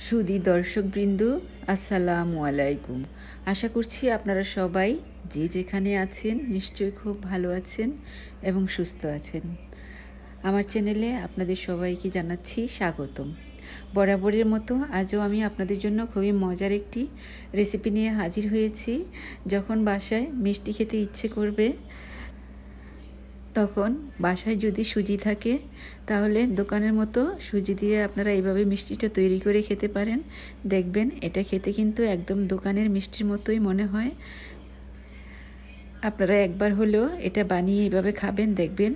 সুধী দর্শকবৃন্দ, আসসালামু আলাইকুম। আশা করছি আপনারা সবাই যে যেখানে আছেন নিশ্চয়ই খুব ভালো আছেন এবং সুস্থ আছেন। আমার চ্যানেলে আপনাদের সবাইকে জানাচ্ছি স্বাগতম। বরাবরের মতো আজও আমি আপনাদের জন্য খুবই মজার একটি রেসিপি নিয়ে হাজির হয়েছি। যখন বাসায় মিষ্টি খেতে ইচ্ছে করবে, তখন বাসায় যদি সুজি থাকে তাহলে দোকানের মতো সুজি দিয়ে আপনারা এইভাবে মিষ্টিটা তৈরি করে খেতে পারেন। দেখবেন এটা খেতে কিন্তু একদম দোকানের মিষ্টির মতোই মনে হয়। আপনারা একবার হলেও এটা বানিয়ে এইভাবে খাবেন, দেখবেন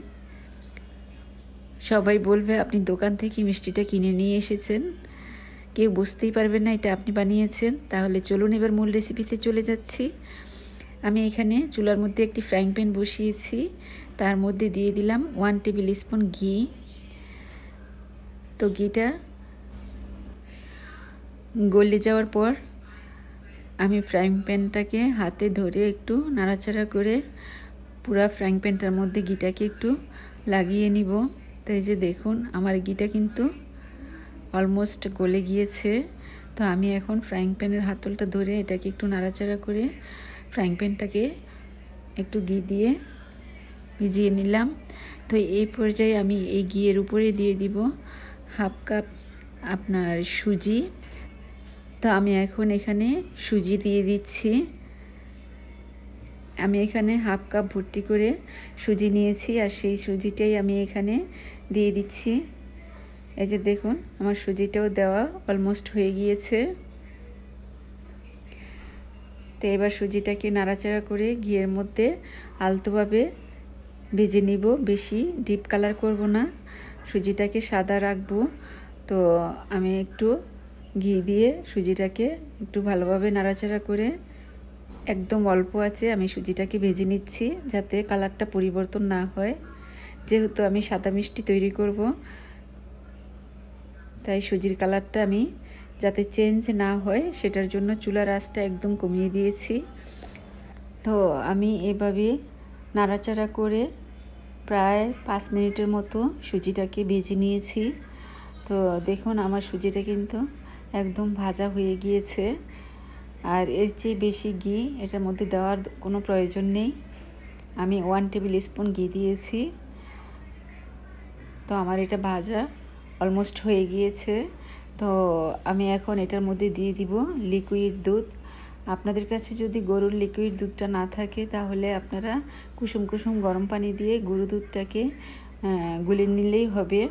সবাই বলবে আপনি দোকান থেকে মিষ্টিটা কিনে নিয়ে এসেছেন। কেউ বুঝতেই পারবেন না এটা আপনি বানিয়েছেন। তাহলে চলুন এবার মূল রেসিপিতে চলে যাচ্ছি। আমি এখানে চুলার মধ্যে একটি ফ্রাইং প্যান বসিয়েছি, তার মধ্যে দিয়ে দিলাম 1 টেবিল স্পুন ঘি। তো ঘিটা গলে যাওয়ার পর আমি ফ্রাইং প্যানটাকে হাতে ধরে একটু নাড়াচাড়া করে পুরো ফ্রাইং প্যানটার মধ্যে ঘিটাকে একটু লাগিয়ে নিব। তো এই যে দেখুন আমার ঘিটা কিন্তু অলমোস্ট গলে গিয়েছে। তো আমি এখন ফ্রাইং প্যানের হাতলটা ধরে এটাকে একটু নাড়াচাড়া করে ফ্রাইং প্যানটাকে একটু ঘি দিয়ে ভিজিয়ে নিলাম। তো এই পর্যায়ে আমি এই ঘিয়ের উপরে দিয়ে দিব হাফ কাপ আপনার সুজি। তো আমি এখন এখানে সুজি দিয়ে দিচ্ছি। আমি এখানে হাফ কাপ ভর্তি করে সুজি নিয়েছি, আর সেই সুজিটাই আমি এখানে দিয়ে দিচ্ছি। এই যে দেখুন আমার সুজিটাও দেওয়া অলমোস্ট হয়ে গিয়েছে। তো এবার সুজিটাকে নাড়াচাড়া করে ঘিয়ের মধ্যে আলতোভাবে ভেজে নিব। বেশি ডিপ কালার করব না, সুজিটাকে সাদা রাখবো। তো আমি একটু ঘি দিয়ে সুজিটাকে একটু ভালোভাবে নাড়াচাড়া করে একদম অল্প আছে আমি সুজিটাকে ভেজে নিচ্ছি, যাতে কালারটা পরিবর্তন না হয়। যেহেতু আমি সাদা মিষ্টি তৈরি করব, তাই সুজির কালারটা আমি যাতে চেঞ্জ না হয় সেটার জন্য চুলার আঁচটা একদম কমিয়ে দিয়েছি। তো আমি এভাবে নাড়াচাড়া করে প্রায় 5 মিনিটের মতো সুজিটাকে ভেজে নিয়েছি। তো দেখুন আমার সুজিটা কিন্তু একদম ভাজা হয়ে গিয়েছে, আর এর চেয়ে বেশি ঘি এটার মধ্যে দেওয়ার কোনো প্রয়োজন নেই। আমি 1 টেবিল স্পুন ঘি দিয়েছি। তো আমার এটা ভাজা অলমোস্ট হয়ে গিয়েছে। তো আমি এখন এটার মধ্যে দিয়ে দিব লিকুইড দুধ। আপনাদের কাছে যদি গরুর লিকুইড দুধটা না থাকে তাহলে আপনারা কুসুম কুসুম গরম পানি দিয়ে গরু দুধটাকে গুলে নিলেই হবে।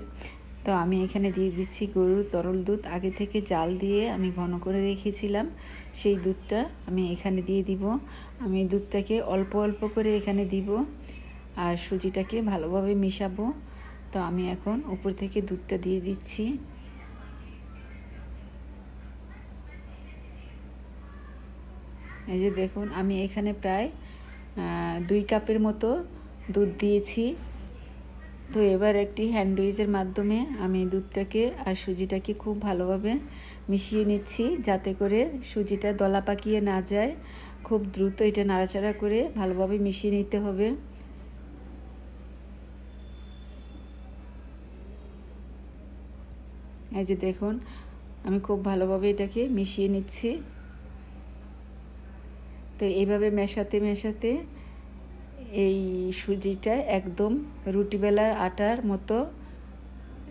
তো আমি এখানে দিয়ে দিচ্ছি গরুর তরল দুধ, আগে থেকে জাল দিয়ে আমি ঘন করে রেখেছিলাম। সেই দুধটা আমি এখানে দিয়ে দিব। আমি দুধটাকে অল্প অল্প করে এখানে দিব আর সুজিটাকে ভালোভাবে মিশাবো। তো আমি এখন উপর থেকে দুধটা দিয়ে দিচ্ছি। এই যে দেখুন আমি এখানে প্রায় 2 কাপের মতো দুধ দিয়েছি। তো এবার একটি হ্যান্ড উইচের মাধ্যমে আমি দুধটাকে আর সুজিটাকে খুব ভালোভাবে মিশিয়ে নিচ্ছি, যাতে করে সুজিটা দলা পাকিয়ে না যায়। খুব দ্রুত এটা নাড়াচাড়া করে ভালোভাবে মিশিয়ে নিতে হবে। এই যে দেখুন আমি খুব ভালোভাবে এটাকে মিশিয়ে নিচ্ছি। তো এইভাবে মেশাতে মেশাতে এই সুজিটা একদম রুটি বেলার আটার মতো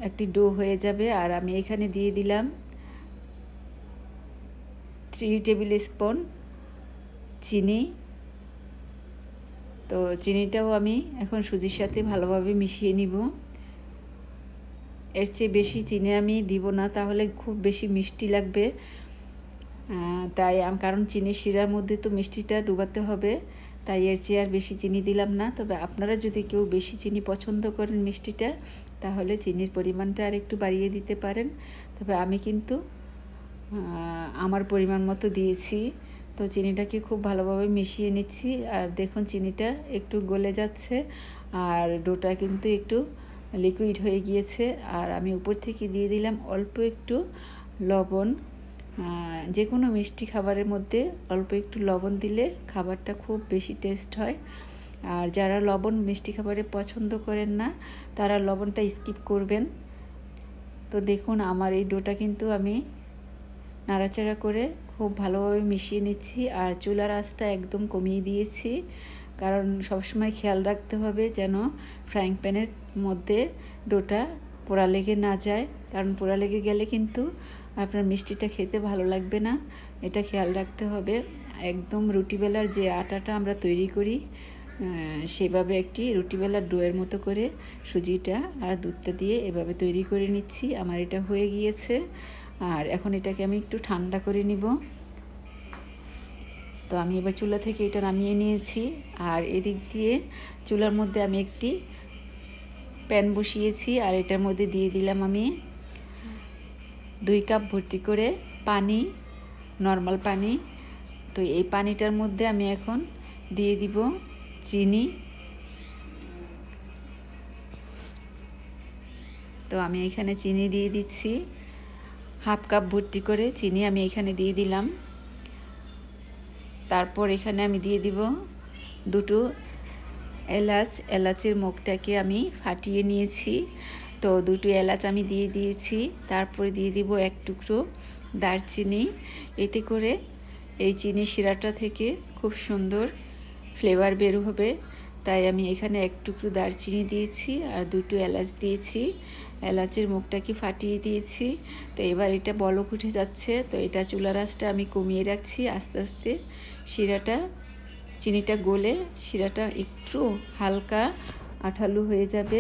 একটি ডো হয়ে যাবে। আর আমি এখানে দিয়ে দিলাম 3 টেবিল স্পুন চিনি। তো চিনিটাও আমি এখন সুজির সাথে ভালোভাবে মিশিয়ে নিব। এর চেয়ে বেশি চিনি আমি দিব না, তাহলে খুব বেশি মিষ্টি লাগবে। তাই কারণ চিনির শিরার মধ্যে তো মিষ্টিটা ডুবাতে হবে, তাই এর চেয়ে আর বেশি চিনি দিলাম না। তবে আপনারা যদি কেউ বেশি চিনি পছন্দ করেন মিষ্টিটা, তাহলে চিনির পরিমাণটা আর একটু বাড়িয়ে দিতে পারেন। তবে আমি কিন্তু আমার পরিমাণ মতো দিয়েছি। তো চিনিটাকে খুব ভালোভাবে মিশিয়ে নিচ্ছি। আর দেখুন চিনিটা একটু গলে যাচ্ছে আর ডোটা কিন্তু একটু লিকুইড হয়ে গিয়েছে। আর আমি উপর থেকে দিয়ে দিলাম অল্প একটু লবণ। যে কোনো মিষ্টি খাবারের মধ্যে অল্প একটু লবণ দিলে খাবারটা খুব বেশি টেস্ট হয়। আর যারা লবণ মিষ্টি খাবারে পছন্দ করেন না তারা লবণটা স্কিপ করবেন। তো দেখুন আমার এই ডোটা কিন্তু আমি নাড়াচাড়া করে খুব ভালোভাবে মিশিয়ে নিচ্ছি। আর চুলার আঁচটা একদম কমিয়ে দিয়েছি, কারণ সবসময় খেয়াল রাখতে হবে যেন ফ্রাইং প্যানের মধ্যে ডোটা পোড়া লেগে না যায়, কারণ পোড়া লেগে গেলে কিন্তু আপনার মিষ্টিটা খেতে ভালো লাগবে না। এটা খেয়াল রাখতে হবে। একদম রুটি বেলার যে আটাটা আমরা তৈরি করি সেভাবে একটি রুটি বেলার ডোয়ের মতো করে সুজিটা আর দুধটা দিয়ে এভাবে তৈরি করে নিচ্ছি। আমার এটা হয়ে গিয়েছে। আর এখন এটাকে আমি একটু ঠান্ডা করে নিব। তো আমি এবার চুলা থেকে এটা নামিয়ে নিয়েছি। আর এদিক দিয়ে চুলার মধ্যে আমি একটি প্যান বসিয়েছি, আর এটার মধ্যে দিয়ে দিলাম আমি 2 কাপ ভর্তি করে পানি, নর্মাল পানি। তো এই পানিটার মধ্যে আমি এখন দিয়ে দিব চিনি। তো আমি এখানে চিনি দিয়ে দিচ্ছি, 1/2 কাপ ভর্তি করে চিনি আমি এখানে দিয়ে দিলাম। তারপর এখানে আমি দিয়ে দিব 2টো এলাচ। এলাচের মুখটাকে আমি ফাটিয়ে নিয়েছি। তো 2টো এলাচ আমি দিয়ে দিয়েছি। তারপরে দিয়ে দিব 1 টুকরো দারচিনি। এতে করে এই চিনি শিরাটা থেকে খুব সুন্দর ফ্লেভার বের হবে। তাই আমি এখানে 1 টুকরো দারচিনি দিয়েছি আর 2টো এলাচ দিয়েছি। এলাচের মুখটাকে ফাটিয়ে দিয়েছি। তো এবার এটা বলক উঠে যাচ্ছে। তো এটা চুলার আঁচটা আমি কমিয়ে রাখছি। আস্তে আস্তে শিরাটা, চিনিটা গলে শিরাটা একটু হালকা আঠালো হয়ে যাবে।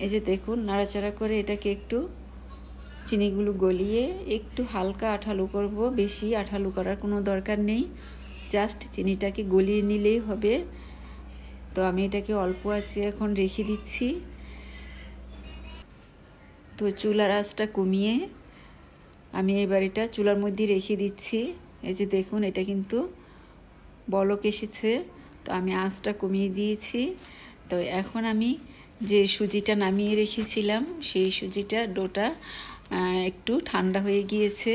এই যে দেখুন, নাড়াচাড়া করে এটাকে একটু চিনিগুলো গলিয়ে একটু হালকা আঠালো করব। বেশি আঠালো করার কোনো দরকার নেই, জাস্ট চিনিটাকে গলিয়ে নিলেই হবে। তো আমি এটাকে অল্প আঁচে এখন রেখে দিচ্ছি। তো চুলার আঁচটা কমিয়ে আমি এবার এটা চুলার মধ্যে রেখে দিচ্ছি। এই যে দেখুন, এটা কিন্তু বলক এসেছে। তো আমি আঁচটা কমিয়ে দিয়েছি। তো এখন আমি যে সুজিটা নামিয়ে রেখেছিলাম সেই সুজিটা ডোটা একটু ঠান্ডা হয়ে গিয়েছে,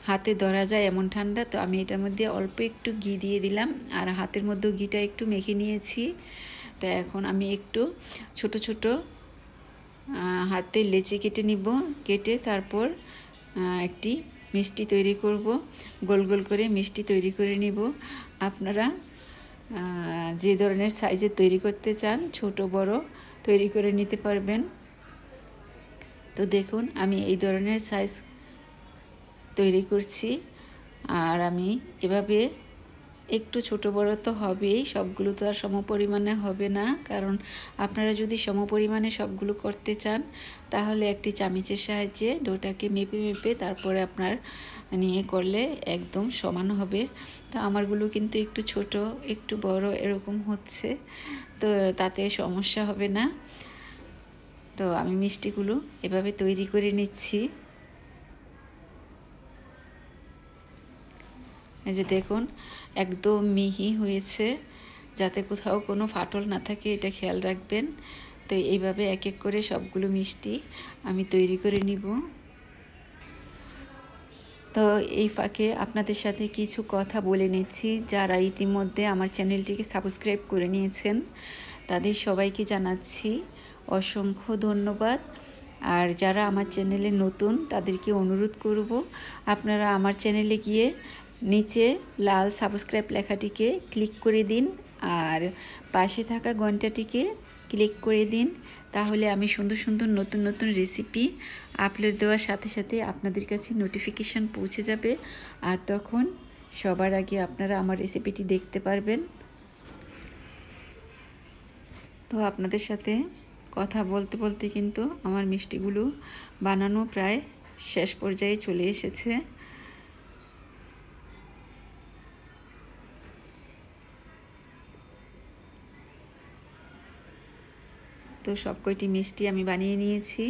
হাতে ধরা যায় এমন ঠান্ডা। তো আমি এটার মধ্যে অল্প একটু ঘি দিয়ে দিলাম, আর হাতের মধ্যেও ঘিটা একটু মেখে নিয়েছি। তো এখন আমি একটু ছোট ছোট হাতে লেচি কেটে নিব। কেটে তারপর একটি মিষ্টি তৈরি করব, গোল গোল করে মিষ্টি তৈরি করে নিব। আপনারা যে ধরনের সাইজের তৈরি করতে চান, ছোট বড় তৈরি করে নিতে পারবেন। তো দেখুন, আমি এই ধরনের সাইজ তৈরি করছি। আর আমি এভাবে একটু ছোট বড় তো হবেই, সবগুলো তো আর সমপরিমাণে হবে না। কারণ আপনারা যদি সমপরিমাণে সবগুলো করতে চান তাহলে একটি চামচের সাহায্যে ডোটাকে মেপে মেপে তারপরে আপনার নিয়ে করলে একদম সমান হবে। তো আমারগুলো কিন্তু একটু ছোট একটু বড় এরকম হচ্ছে, তো তাতে সমস্যা হবে না। তো আমি মিষ্টিগুলো এভাবে তৈরি করে নিচ্ছি। এই যে দেখুন, একদম মিহি হয়েছে, যাতে কোথাও কোনো ফাটল না থাকে এটা খেয়াল রাখবেন। তো এইভাবে এক এক করে সবগুলো মিষ্টি আমি তৈরি করে নিব। তো এই ফাঁকে আপনাদের সাথে কিছু কথা বলে নিচ্ছি। যারা ইতিমধ্যে আমার চ্যানেলটিকে সাবস্ক্রাইব করে নিয়েছেন তাদের সবাইকে জানাচ্ছি অসংখ্য ধন্যবাদ। আর যারা আমার চ্যানেলে নতুন তাদেরকে অনুরোধ করব, আপনারা আমার চ্যানেলে গিয়ে নিচে লাল সাবস্ক্রাইব লেখাটিকে ক্লিক করে দিন, আর পাশে থাকা ঘন্টাটিকে ক্লিক করে দিন। তাহলে আমি সুন্দর সুন্দর নতুন নতুন রেসিপি আপলোড দেওয়ার সাথে সাথে আপনাদের কাছে নোটিফিকেশান পৌঁছে যাবে, আর তখন সবার আগে আপনারা আমার রেসিপিটি দেখতে পারবেন। তো আপনাদের সাথে কথা বলতে বলতে কিন্তু আমার মিষ্টিগুলো বানানো প্রায় শেষ পর্যায়ে চলে এসেছে। তো সব কয়টি মিষ্টি আমি বানিয়ে নিয়েছি,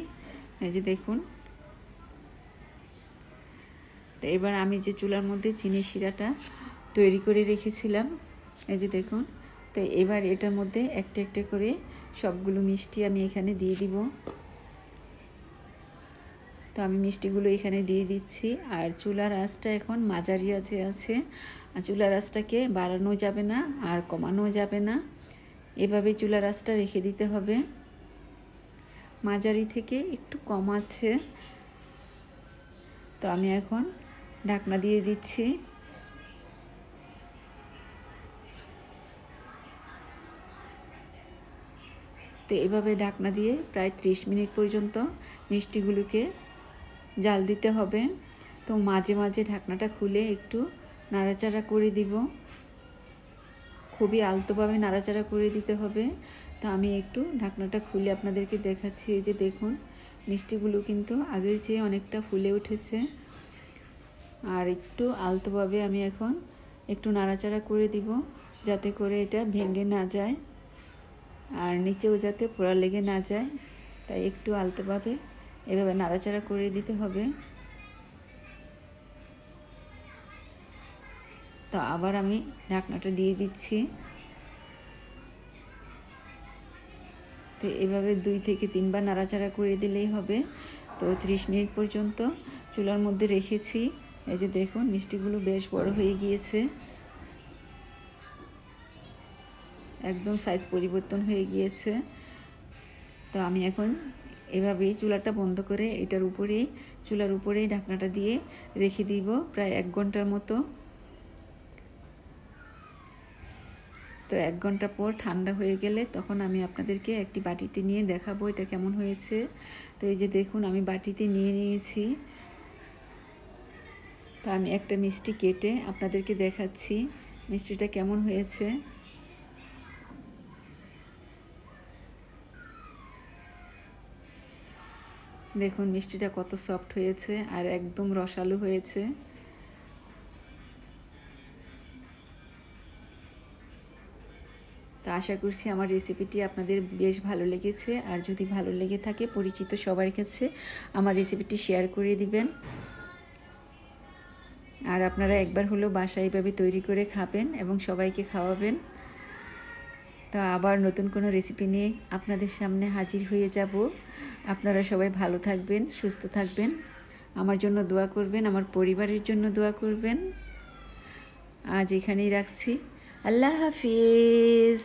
এই যে দেখুন। তো এবার আমি যে চুলার মধ্যে চিনি শিরাটা তৈরি করে রেখেছিলাম, এই যে দেখুন। তো এবার এটার মধ্যে একটা একটা করে সবগুলো মিষ্টি আমি এখানে দিয়ে দিব। তো আমি মিষ্টিগুলো এখানে দিয়ে দিচ্ছি। আর চুলার আঁচটা এখন মাঝারি আঁচে আছে। আর চুলার আঁচটাকে বাড়ানো যাবে না আর কমানো যাবে না, এভাবে চুলার আঁচটা রেখে দিতে হবে। মাঝারি থেকে একটু কম আছে তো আমি এখন ঢাকনা দিয়ে দিচ্ছি। তো এভাবে ঢাকনা দিয়ে প্রায় 30 মিনিট পর্যন্ত মিষ্টিগুলোকে জাল দিতে হবে। তো মাঝে মাঝে ঢাকনাটা খুলে একটু নাড়াচাড়া করে দিব, খুবই আলতোভাবে নাড়াচাড়া করে দিতে হবে। তো আমি একটু ঢাকনাটা খুলে আপনাদেরকে দেখাচ্ছি। এই যে দেখুন, মিষ্টিগুলো কিন্তু আগের চেয়ে অনেকটা ফুলে উঠেছে। আর একটু আলতোভাবে আমি এখন একটু নাড়াচাড়া করে দিব, যাতে করে এটা ভেঙে না যায় আর নিচেও যাতে পোড়া লেগে না যায়। তাই একটু আলতোভাবে এভাবে নাড়াচাড়া করে দিতে হবে। তো আবার আমি ঢাকনাটা দিয়ে দিচ্ছি। তো এভাবে 2 থেকে 3 বার নাড়াচাড়া করে দিলেই হবে। তো 30 মিনিট পর্যন্ত চুলার মধ্যে রেখেছি। এই যে দেখুন, মিষ্টিগুলো বেশ বড় হয়ে গিয়েছে, একদম সাইজ পরিবর্তন হয়ে গিয়েছে। তো আমি এখন এভাবেই চুলাটা বন্ধ করে চুলার উপরেই ঢাকনাটা দিয়ে রেখে দিব প্রায় 1 ঘন্টার মতো। তো 1 ঘন্টা পর ঠান্ডা হয়ে গেলে তখন আমি আপনাদেরকে একটি বাটিতে নিয়ে দেখাবো এটা কেমন হয়েছে। তো এই যে দেখুন, আমি বাটিতে নিয়ে নিয়েছি। তো আমি একটা মিষ্টি কেটে আপনাদেরকে দেখাচ্ছি মিষ্টিটা কেমন হয়েছে। দেখুন মিষ্টিটা কত সফট হয়েছে আর একদম রসালো হয়েছে। তো আশা করছি আমার রেসিপিটি আপনাদের বেশ ভালো লেগেছে। আর যদি ভালো লেগে থাকে, পরিচিত সবার কাছে আমার রেসিপিটি শেয়ার করে দিবেন। আর আপনারা একবার হলেও বাসায় এইভাবে তৈরি করে খাবেন এবং সবাইকে খাওয়াবেন। তো আবার নতুন কোনো রেসিপি নিয়ে আপনাদের সামনে হাজির হয়ে যাব। আপনারা সবাই ভালো থাকবেন, সুস্থ থাকবেন, আমার জন্য দোয়া করবেন, আমার পরিবারের জন্য দোয়া করবেন। আজ এখানেই রাখছি। আল্লাহ হাফিজ।